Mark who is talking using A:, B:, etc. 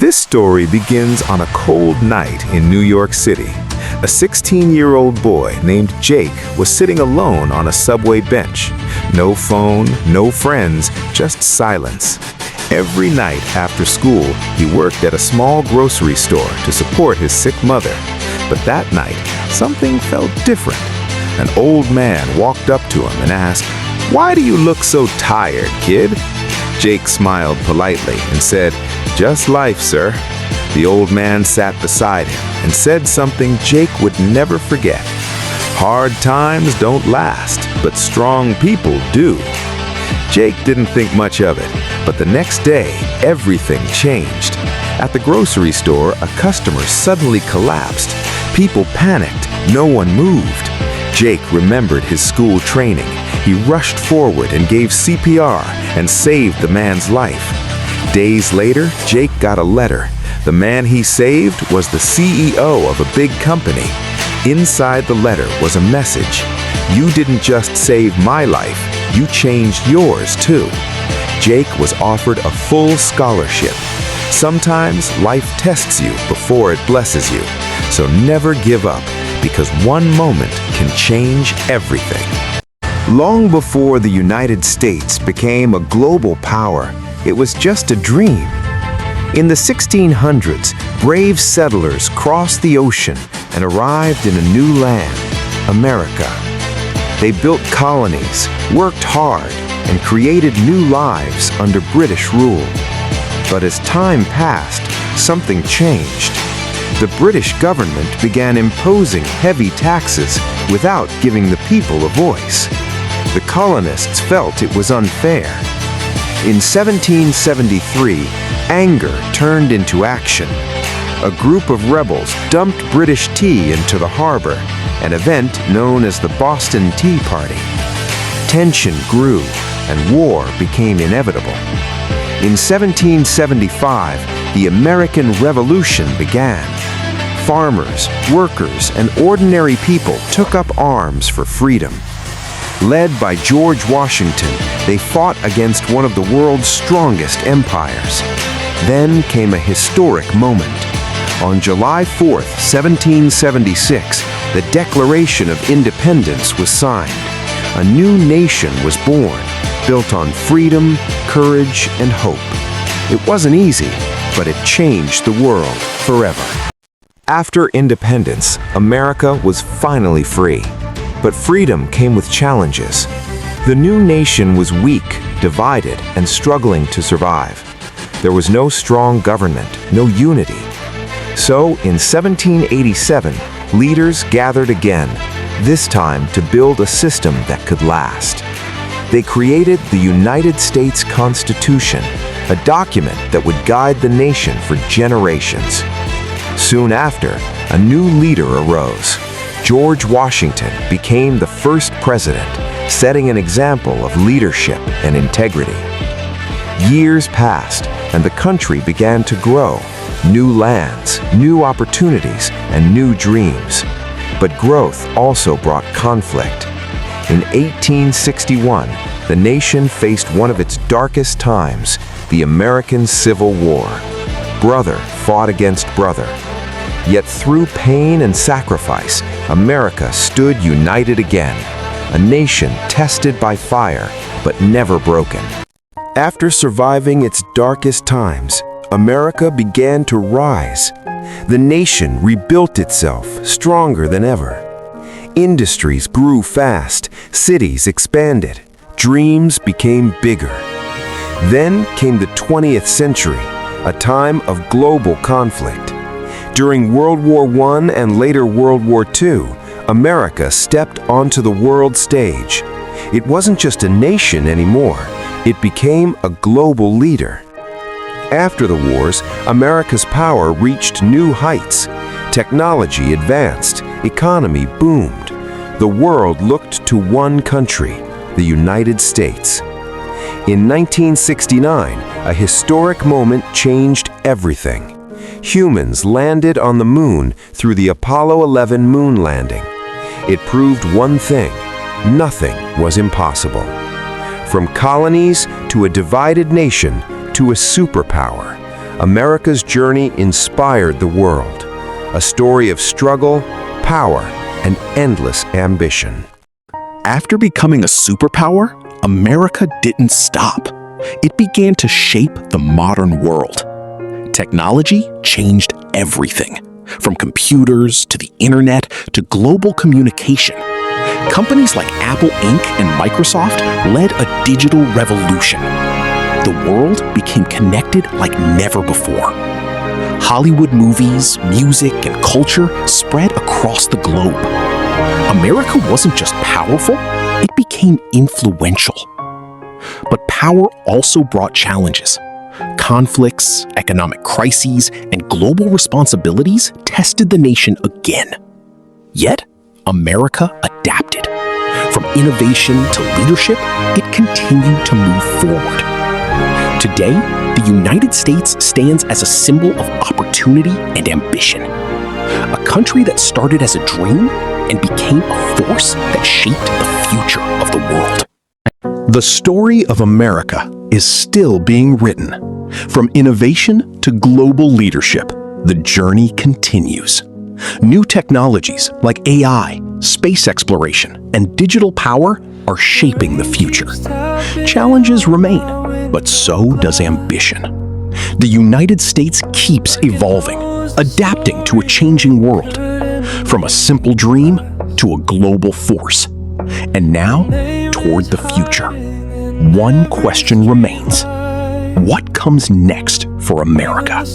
A: This story begins on a cold night in New York City. A 16-year-old boy named Jake was sitting alone on a subway bench. No phone, no friends, just silence. Every night after school, he worked at a small grocery store to support his sick mother. But that night, something felt different. An old man walked up to him and asked, "Why do you look so tired, kid?" Jake smiled politely and said, "Just life, sir." The old man sat beside him and said something Jake would never forget. "Hard times don't last, but strong people do." Jake didn't think much of it, but the next day, everything changed. At the grocery store, a customer suddenly collapsed. People panicked. No one moved. Jake remembered his school training. He rushed forward and gave CPR and saved the man's life. Days later, Jake got a letter. The man he saved was the CEO of a big company. Inside the letter was a message. "You didn't just save my life, you changed yours too." Jake was offered a full scholarship. Sometimes life tests you before it blesses you. So never give up, because one moment can change everything. Long before the United States became a global power, it was just a dream. In the 1600s, brave settlers crossed the ocean and arrived in a new land, America. They built colonies, worked hard, and created new lives under British rule. But as time passed, something changed. The British government began imposing heavy taxes without giving the people a voice. The colonists felt it was unfair. In 1773, anger turned into action. A group of rebels dumped British tea into the harbor, an event known as the Boston Tea Party. Tension grew, and war became inevitable. In 1775, the American Revolution began. Farmers, workers, and ordinary people took up arms for freedom. Led by George Washington, they fought against one of the world's strongest empires. Then came a historic moment. On July 4th, 1776, the Declaration of Independence was signed. A new nation was born, built on freedom, courage, and hope. It wasn't easy, but it changed the world forever. After independence, America was finally free. But freedom came with challenges. The new nation was weak, divided, and struggling to survive. There was no strong government, no unity. So, in 1787, leaders gathered again, this time to build a system that could last. They created the United States Constitution, a document that would guide the nation for generations. Soon after, a new leader arose. George Washington became the first president, setting an example of leadership and integrity. Years passed, and the country began to grow. New lands, new opportunities, and new dreams. But growth also brought conflict. In 1861, the nation faced one of its darkest times, the American Civil War. Brother fought against brother. Yet through pain and sacrifice, America stood united again, a nation tested by fire, but never broken. After surviving its darkest times, America began to rise. The nation rebuilt itself stronger than ever. Industries grew fast, cities expanded, dreams became bigger. Then came the 20th century, a time of global conflict. During World War I and later World War II, America stepped onto the world stage. It wasn't just a nation anymore. It became a global leader. After the wars, America's power reached new heights. Technology advanced, economy boomed. The world looked to one country, the United States. In 1969, a historic moment changed everything. Humans landed on the moon through the Apollo 11 moon landing. It proved one thing: nothing was impossible. From colonies to a divided nation to a superpower,
B: America's journey inspired the world. A story of struggle, power, and endless ambition.
C: After becoming a superpower, America didn't stop. It began to shape the modern world. Technology changed everything, from computers to the internet to global communication. Companies like Apple Inc. and Microsoft led a digital revolution. The world became connected like never before. Hollywood movies, music, and culture spread across the globe. America wasn't just powerful, it became influential. But power also brought challenges. Conflicts, economic crises, and global responsibilities tested the nation again. Yet, America adapted. From innovation to leadership, it continued to move forward. Today, the United States stands as a symbol of opportunity and ambition. A country that started as a dream and became a force that shaped the future of the world. The story of America is still being written. From innovation to global leadership, the journey continues. New technologies like AI, space exploration, and digital power are shaping the future. Challenges remain, but so does ambition. The United States keeps evolving, adapting to a changing world. From a simple dream to a global force. And now, toward the future. One question remains. What comes next for America?